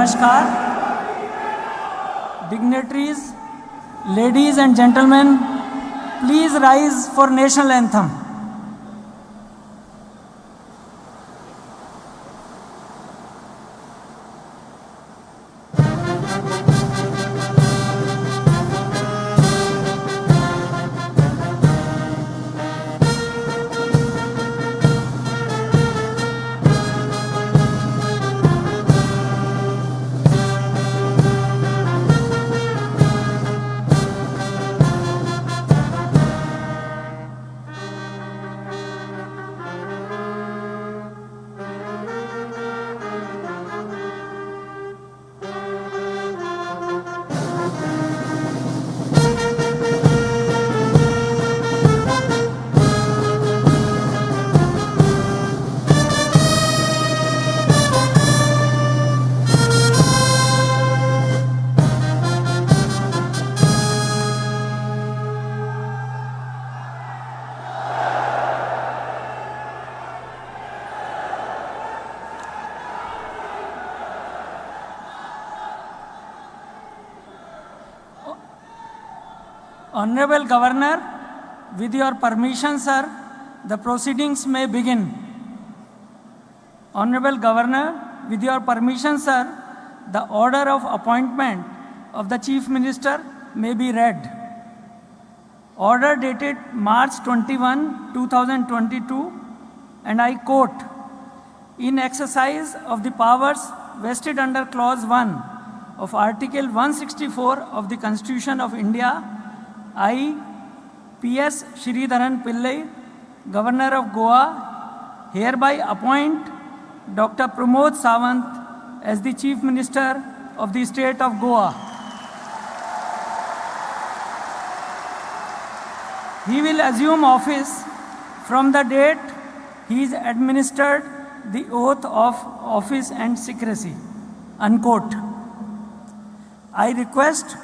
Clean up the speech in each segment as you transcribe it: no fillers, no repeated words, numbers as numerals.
Namaskar. Dignitaries, ladies and gentlemen, please rise for national anthem. Honorable Governor, with your permission, sir, the proceedings may begin. Honorable Governor, with your permission, sir, the order of appointment of the Chief Minister may be read. Order dated March 21, 2022, and I quote, "In exercise of the powers vested under Clause 1 of Article 164 of the Constitution of India, I, P.S. Sridharan Pillai, Governor of Goa, hereby appoint Dr. Pramod Sawant as the Chief Minister of the State of Goa. He will assume office from the date he is administered the oath of office and secrecy." Unquote. I request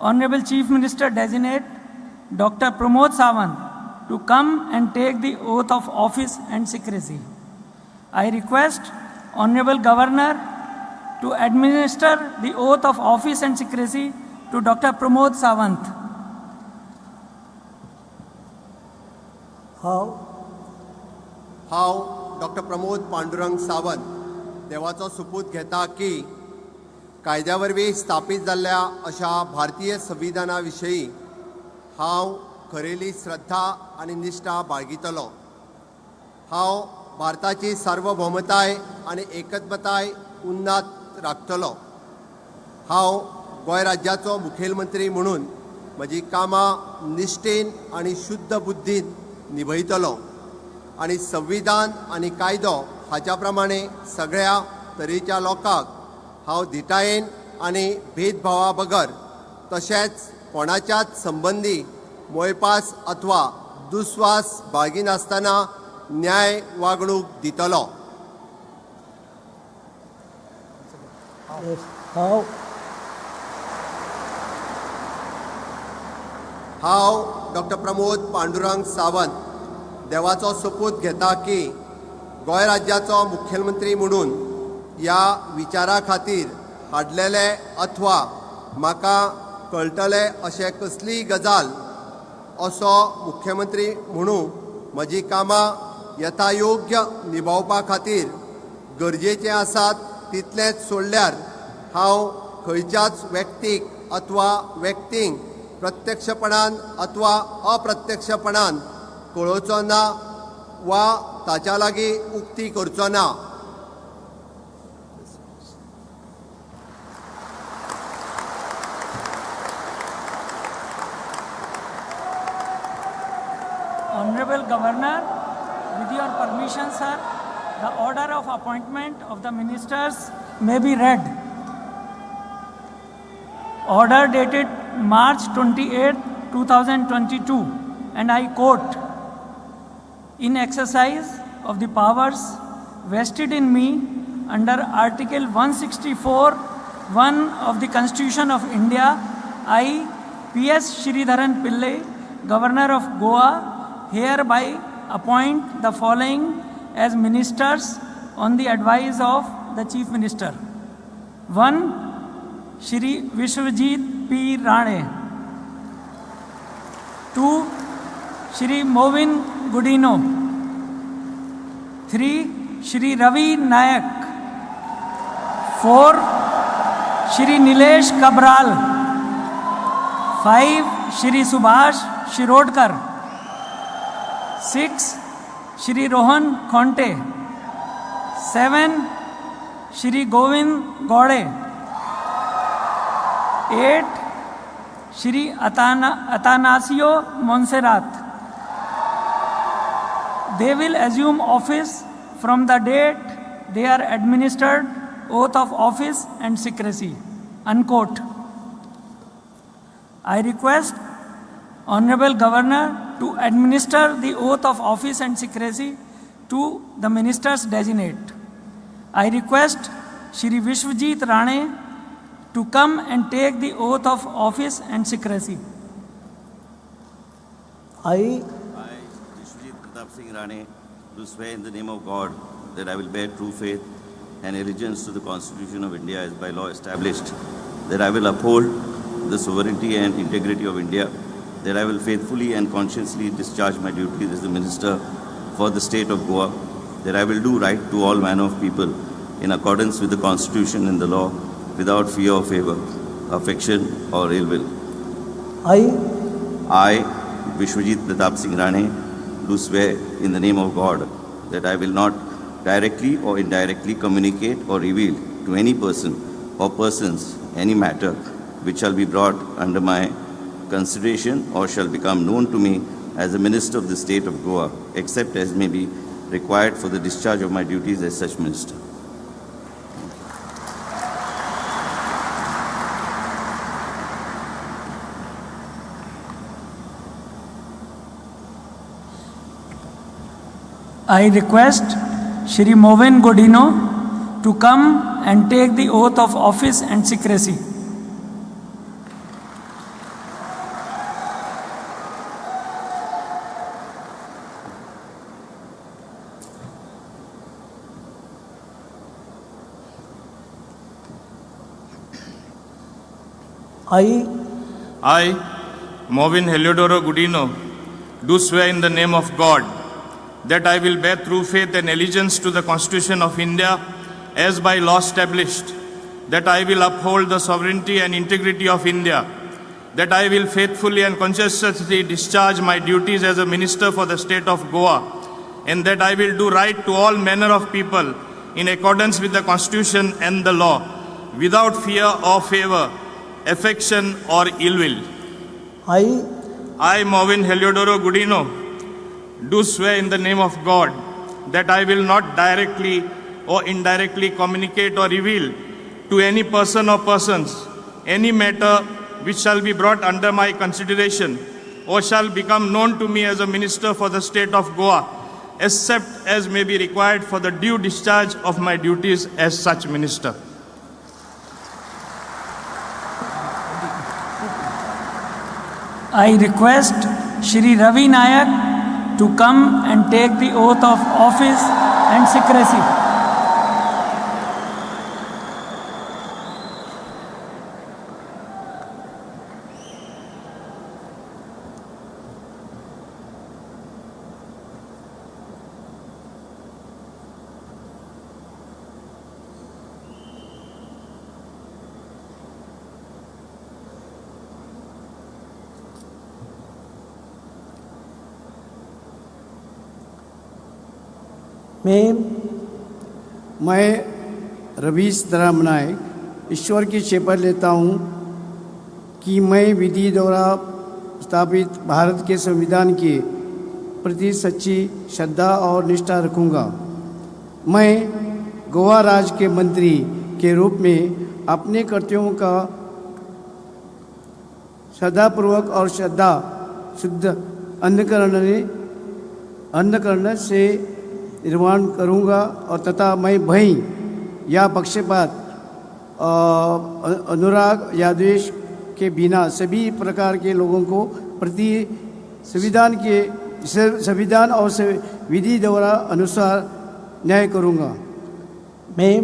Honorable Chief Minister Designate Dr. Pramod Sawant to come and take the oath of office and secrecy. I request Honorable Governor to administer the oath of office and secrecy to Dr. Pramod Sawant. हांव doctor Pramod Pandurang Sawant देवाचो सुपूत घेता की कायद्या वरवीं स्थापीत जाल्ल्या अशा भारतीय संविधाना विशयी हांव खरेली श्रद्धा आनी निश्ठा बाळगितलो. हांव भारताची सार्वभौमताय आनी एकत्मताय उन्नात राखतलो. हांव गोंय राज्याचो मुखेलमंत्री म्हणून म्हजी कामां निश्ठेन आनी शुद्ध बुद्दीन निभयतलो आनी संविधान आनी कायदो हाच्या प्रमाणे सगळ्या तरेच्या लोकांक हांव धिटायेन आनी भेदभावा बगर तशेंच कोणाच्याच संबंदी मोयपास अथवा दुस्वास बाळगिनासतना न्याय वागणूक दितलो. हांव डॉक्टर प्रमोद पांडुरंग सावंत देवाचो सोपूत घेता की गोंय राज्याचो मुखेलमंत्री म्हणून ह्या विचारा खातीर हाडलेले अथवा म्हाका कळटले अशें कसलीय गजाल असो मुख्यमंत्री म्हणून म्हजी कामां यथायोग्य निभावपा खातीर गरजेचें आसात तितलेंच सोडल्यार हांव खंयच्याच व्यक्तीक अथवा व्यक्तींक प्रत्यक्षपणान अथवा अप्रत्यक्षपणान कळोवचो ना वा ताच्या लागीं उक्ती करचो ना. Honorable Governor, with your permission, sir, the order of appointment of the ministers may be read. Order dated March 28, 2022, and I quote, "In exercise of the powers vested in me under Article 164(1) of the Constitution of India, I, P.S. Sridharan Pillai, Governor of Goa, hereby appoint the following as ministers on the advice of the Chief Minister. 1. Shri Vishwajit P. Rane. 2. Shri Movin Gudino. 3. Shri Ravi Nayak. 4. Shri Nilesh Kabral. 5. Shri Subhash Shirodkar. 6. Shri Rohan Khonte. 7. Shri Govind Gaude. 8. Shri Atanasio Monserrat. They will assume office from the date they are administered oath of office and secrecy. Unquote. I request Honorable Governor to administer the oath of office and secrecy to the ministers designate. I request Shri Vishwajit Rane to come and take the oath of office and secrecy. I, Vishwajit Pratap Singh Rane, do swear in the name of God that I will bear true faith and allegiance to the Constitution of India as by law established, that I will uphold the sovereignty and integrity of India, that I will faithfully and conscientiously discharge my duties as the Minister for the State of Goa, that I will do right to all manner of people in accordance with the Constitution and the law, without fear or favor, affection or ill will. I, Vishwajit Pratap Singh Rane, do swear in the name of God that I will not directly or indirectly communicate or reveal to any person or persons any matter which shall be brought under my consideration or shall become known to me as a Minister of the State of Goa, except as may be required for the discharge of my duties as such Minister. I request Shri Movin Gudino to come and take the oath of office and secrecy. I, Movin Heliodoro Gudino, do swear in the name of God that I will bear true faith and allegiance to the Constitution of India as by law established, that I will uphold the sovereignty and integrity of India, that I will faithfully and conscientiously discharge my duties as a Minister for the State of Goa, and that I will do right to all manner of people in accordance with the Constitution and the law, without fear or favor, affection or ill will. I, Movin Heliodoro Gudino, do swear in the name of God that I will not directly or indirectly communicate or reveal to any person or persons any matter which shall be brought under my consideration or shall become known to me as a Minister for the State of Goa, except as may be required for the due discharge of my duties as such Minister. I request Shri Ravi Nayak to come and take the oath of office and secrecy. मैं रवीश धरम नायक ईश्वर की शपथ लेता हूँ कि मैं विधि द्वारा स्थापित भारत के संविधान के प्रति सच्ची श्रद्धा और निष्ठा रखूँगा। मैं गोवा राज्य के मंत्री के रूप में अपने कर्तव्यों का श्रद्धापूर्वक और श्रद्धा शुद्ध अंधकरण से निर्वहन करूँगा और तथा मैं भय या पक्षपात अनुराग या द्वेष के बिना सभी प्रकार के लोगों को प्रति संविधान और विधि द्वारा अनुसार न्याय करूँगा। मैं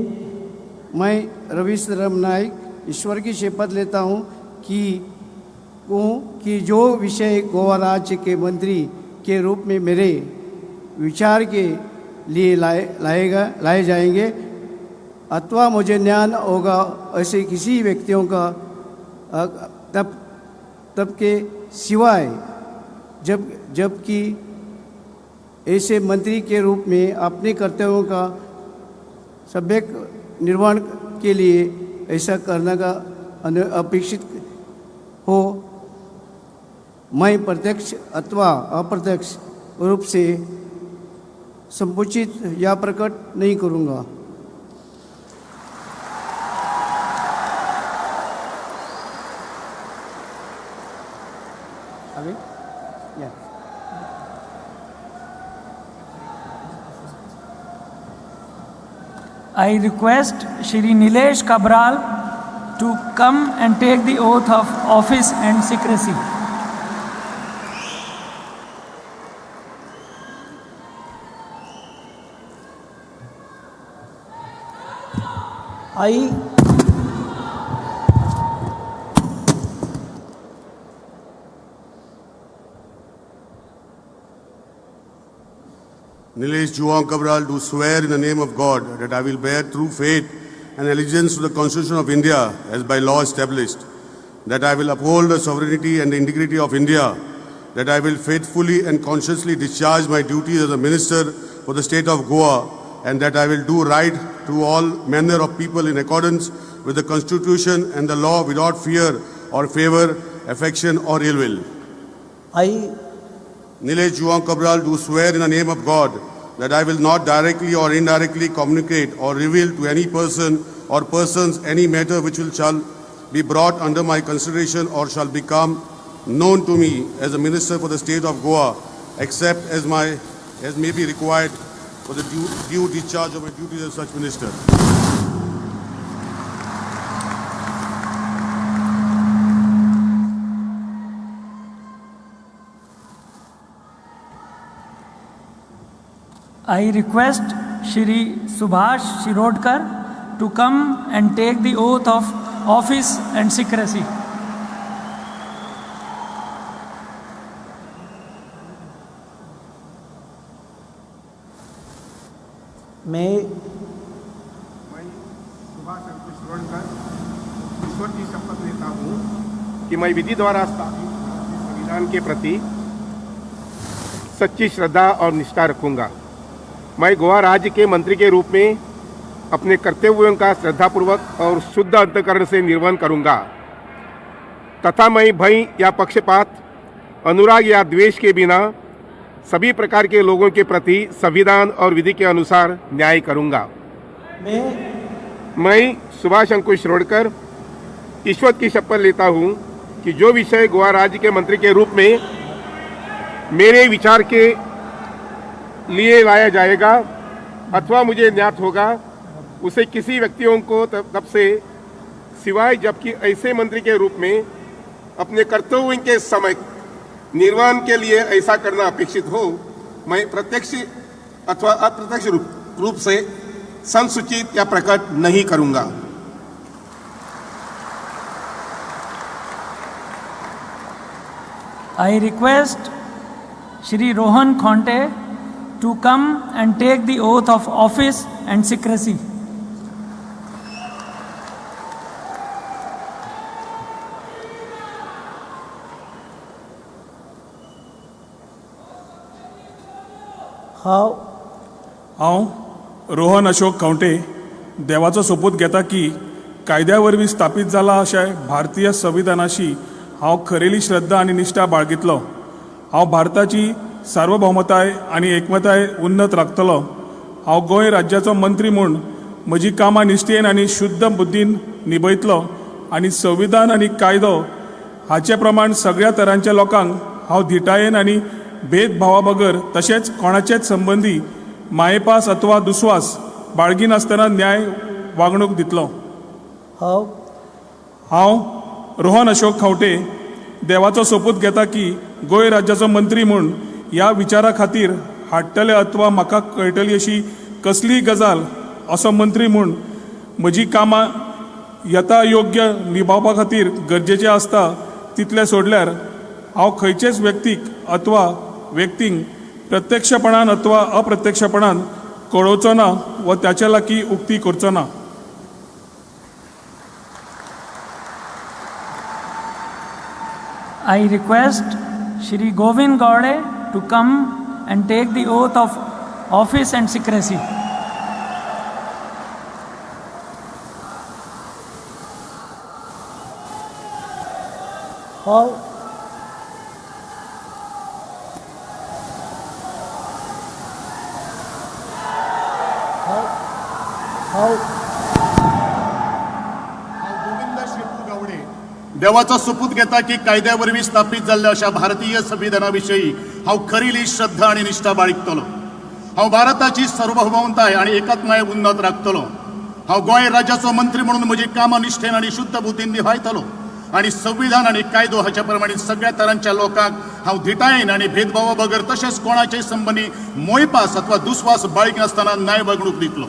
रवीश नाईक ईश्वर की शपथ लेता हूँ कि जो विषय गोवा राज्य के मंत्री के रूप में मेरे विचार के लिए लाए जाएंगे अथवा मुझे ज्ञान होगा ऐसे किसी व्यक्तियों का तब के सिवाय जबकि ऐसे मंत्री के रूप में अपने कर्तव्यों का सम्यक निर्वहन के लिए ऐसा करने का अपेक्षित हो, मैं प्रत्यक्ष अथवा अप्रत्यक्ष रूप से संकुचित या प्रकट नहीं करूँगा। I request Shri Nilesh Kabral to come and take the oath of office and secrecy. Nilesh Juan Cabral do swear in the name of God that I will bear true faith and allegiance to the Constitution of India as by law established, that I will uphold the sovereignty and the integrity of India, that I will faithfully and consciously discharge my duties as a minister for the state of Goa, and that I will do right to all manner of people in accordance with the Constitution and the law without fear or favor, affection or ill will. I Nilesh Juan Cabral do swear in the name of God that I will not directly or indirectly communicate or reveal to any person or persons any matter which shall be brought under my consideration or shall become known to me as a minister for the state of Goa, except as may be required for the due discharge of my duties as such minister. I request Shri Subhash Shirodkar to come and take the oath of office and secrecy. मैं सुभाष अंकुश शिरोडकर ईश्वर की शपथ लेता हूँ कि मैं विधि द्वारा स्थापित संविधान के प्रति सच्ची श्रद्धा और निष्ठा रखूँगा। मैं गोवा राज्य के मंत्री के रूप में अपने कर्तव्यों का श्रद्धापूर्वक और शुद्ध अंतःकरण से निर्वहन करूँगा तथा मैं भय या पक्षपात, अनुराग या द्वेष के बिना सभी प्रकार के लोगों के प्रति संविधान और विधि के अनुसार न्याय करूँगा। मैं सुभाष अंकुश शिरोडकर ईश्वर की शपथ लेता हूँ कि जो विषय गोवा राज्य के मंत्री के रूप में मेरे विचार के लिए लाया जाएगा अथवा मुझे ज्ञात होगा उसे किसी व्यक्तियों को तब से सिवाय जबकि ऐसे मंत्री के रूप में अपने कर्तव्यों के समय निर्वहन के लिए ऐसा करना अपेक्षित हो, मैं प्रत्यक्ष अथवा अप्रत्यक्ष रूप से संसूचित या प्रकट नहीं करूंगा। I request Shri Rohan Khonte to come and take the oath of office and secrecy. हांव रोहन अशोक खंवटे देवाचो सोपूत घेता की कायद्या वरवीं स्थापीत जाला अशें भारतीय संविधानाशी हांव खरेली श्रद्धा आनी निश्ठा बाळगितलो। हांव भारताची सार्वभौमताय आनी एकमताय उन्नत राखतलो। हांव गोंय राज्याचो मंत्री म्हूण म्हजी कामां निश्ठेन आनी शुद्ध बुद्दीन निभयतलो आनी संविधान आनी कायदो हाचे प्रमाण सगळ्या तरांच्या लोकांक हांव धिटायेन आनी भेदभावा बगर तशेंच कोणाचेच संबंदी मायेपास अथवा दुस्वास बाळगिनासतना न्याय वागणूक दितलो। हांव रोहन अशोक खंवटे देवाचो सोपूत घेता की गोंय राज्याचो मंत्री म्हूण ह्या विचारा खातीर हाडटले अथवा म्हाका कळटली अशी कसलीय गजाल असो मंत्री म्हूण म्हजी कामां यथायोग्य निभावपा खातीर गरजेचें आसता तितलें सोडल्यार हांव खंयचेच व्यक्तीक अथवा व्यक्तींक प्रत्यक्षपणान अथवा अप्रत्यक्षपणान कळोवचो ना व त्याच्या लागीं उक्ती करचो ना. I request Shri Govind Gaude to come and take the oath of office and secrecy. Govind शेपू गावडे देवाचो सोपूत घेता की कायद्या वरवीं स्थापीत जाल्ल्या अशा भारतीय संविधानाविशयी हांव खरी श्रद्धा आनी निश्ठा बाळगतलों. हांव भारताची सार्वभौमताय आनी एकात्मताय उन्नत राखतलों. हांव गोंय राज्याचो मंत्री म्हणून म्हजी कामां निश्ठेन आनी शुद्ध बुद्दीन निभायतलों आनी संविधान आनी कायदो हाच्या प्रमाणे सगळ्या तरांच्या लोकांक हांव धिटायेन आनी भेदभावा बगर तशेंच कोणाचेय संबंदी मोयपास अथवा दुस्वास बाळगिनासतना न्याय वागणूक दितलो.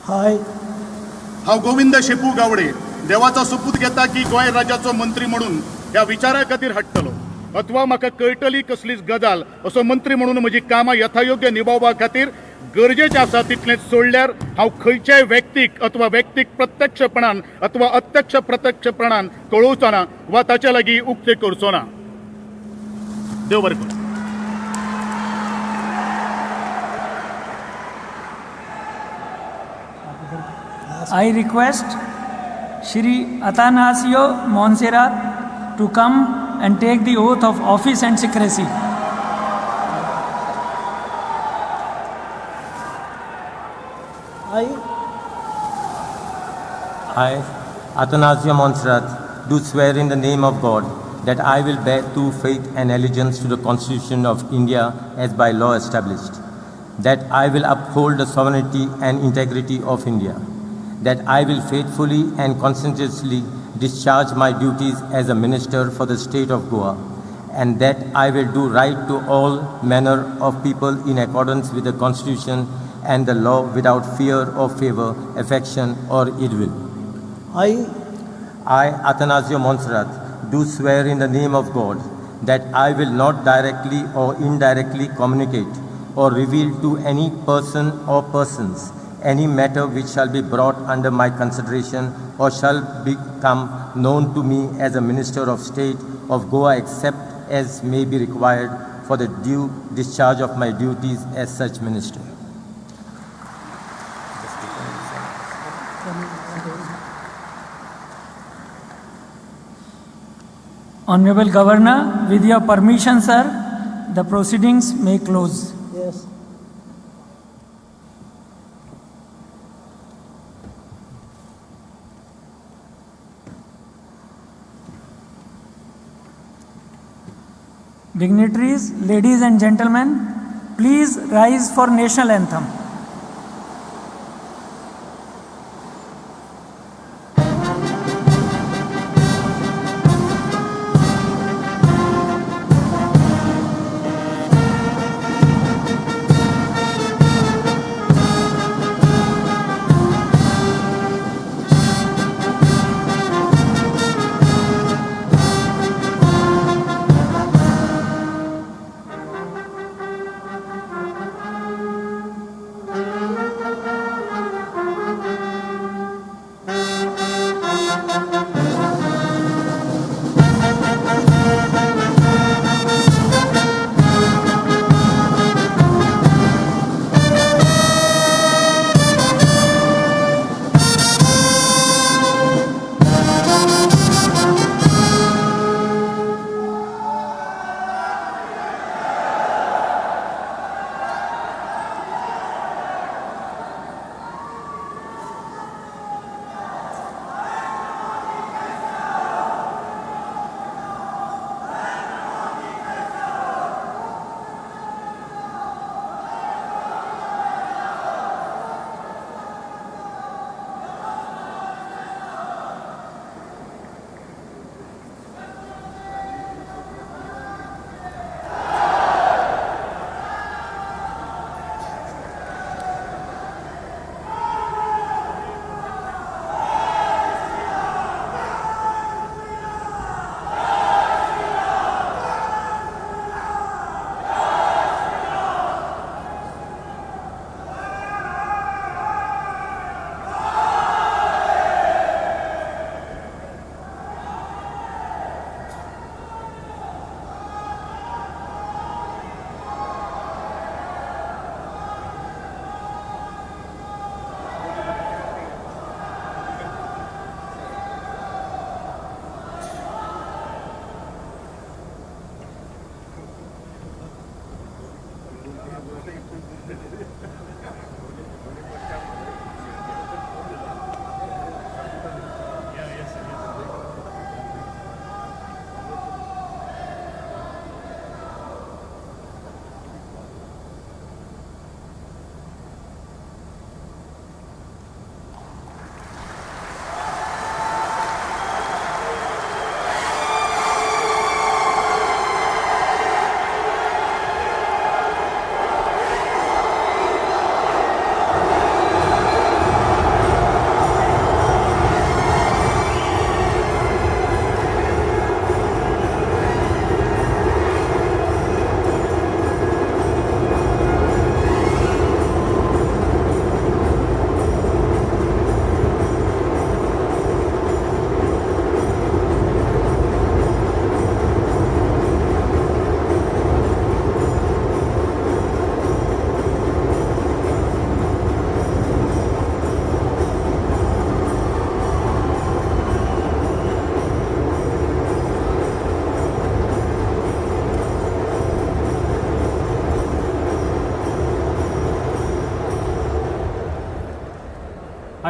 हांव गोविंद शेपू गावडे देवाचो सोपूत घेता की गोंय राज्याचो मंत्री म्हणून ह्या विचारा खातीर हाडटलो अथवा म्हाका कळटली कसलीच गजाल असो मंत्री म्हणून म्हजी कामां यथायोग्य निभावपा खातीर गरजेचें आसा तितलेंच सोडल्यार हांव खंयच्याय व्यक्तीक अथवा व्यक्तीक प्रत्यक्षपणान अथवा प्रत्यक्षपणान कळोवचो ना वा ताच्या लागीं उक्ती करचो ना. देव बरें करूं. I request Shri Atanasio Montserrat to come and take the oath of office and secrecy. I, Atanasio Montserrat, do swear in the name of God that I will bear true faith and allegiance to the Constitution of India as by law established, that I will uphold the sovereignty and integrity of India, that I will faithfully and conscientiously discharge my duties as a minister for the state of Goa, and that I will do right to all manner of people in accordance with the Constitution and the law without fear or favor, affection or ill will. I, Atanasio Montserrat, do swear in the name of God that I will not directly or indirectly communicate or reveal to any person or persons any matter which shall be brought under my consideration or shall become known to me as a Minister of State of Goa except as may be required for the due discharge of my duties as such minister. Honorable Governor, with your permission, sir, the proceedings may close. Yes. Dignitaries, ladies and gentlemen, please rise for national anthem.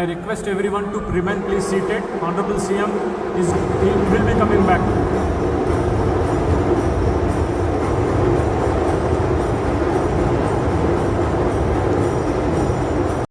I request everyone to remain please seated. Honorable CM will be coming back.